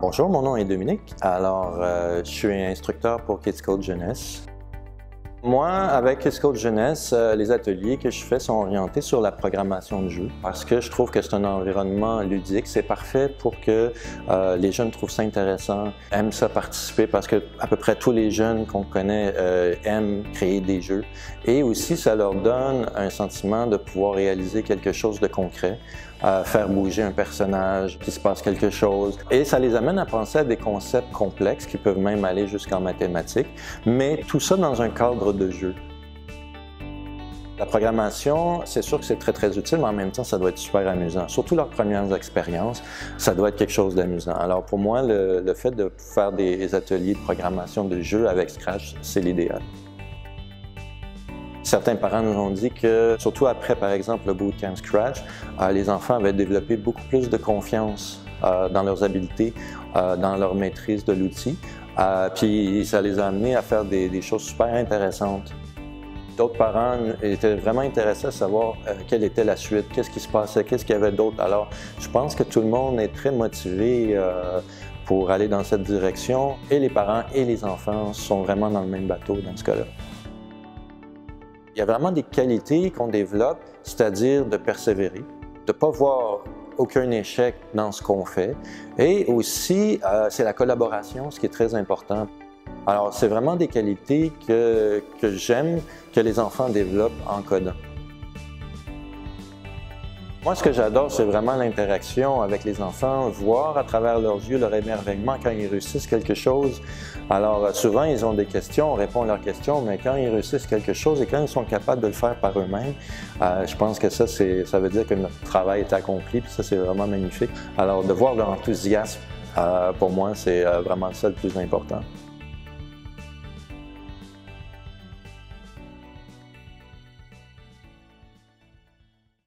Bonjour, mon nom est Dominique. Alors, je suis instructeur pour Kids Code Jeunesse. Moi, avec Kids Code Jeunesse, les ateliers que je fais sont orientés sur la programmation de jeux parce que je trouve que c'est un environnement ludique. C'est parfait pour que les jeunes trouvent ça intéressant, aiment ça participer parce que à peu près tous les jeunes qu'on connaît aiment créer des jeux. Et aussi, ça leur donne un sentiment de pouvoir réaliser quelque chose de concret, faire bouger un personnage, qu'il se passe quelque chose. Et ça les amène à penser à des concepts complexes qui peuvent même aller jusqu'en mathématiques, mais tout ça dans un cadre de jeu. La programmation, c'est sûr que c'est très utile, mais en même temps, ça doit être super amusant. Surtout leurs premières expériences, ça doit être quelque chose d'amusant. Alors pour moi, le fait de faire des ateliers de programmation de jeux avec Scratch, c'est l'idéal. Certains parents nous ont dit que, surtout après, par exemple, le Bootcamp Scratch, les enfants avaient développé beaucoup plus de confiance dans leurs habiletés, dans leur maîtrise de l'outil. Puis ça les a amenés à faire des choses super intéressantes. D'autres parents étaient vraiment intéressés à savoir quelle était la suite, qu'est-ce qui se passait, qu'est-ce qu'il y avait d'autre. Alors, je pense que tout le monde est très motivé pour aller dans cette direction. Et les parents et les enfants sont vraiment dans le même bateau dans ce cas-là. Il y a vraiment des qualités qu'on développe, c'est-à-dire de persévérer, de ne pas voir aucun échec dans ce qu'on fait. Et aussi, c'est la collaboration, ce qui est très important. Alors, c'est vraiment des qualités que j'aime que les enfants développent en codant. Moi, ce que j'adore, c'est vraiment l'interaction avec les enfants, voir à travers leurs yeux leur émerveillement quand ils réussissent quelque chose. Alors, souvent, ils ont des questions, on répond à leurs questions, mais quand ils réussissent quelque chose et quand ils sont capables de le faire par eux-mêmes, je pense que ça veut dire que notre travail est accompli, puis ça, c'est vraiment magnifique. Alors, de voir leur enthousiasme, pour moi, c'est vraiment ça le plus important.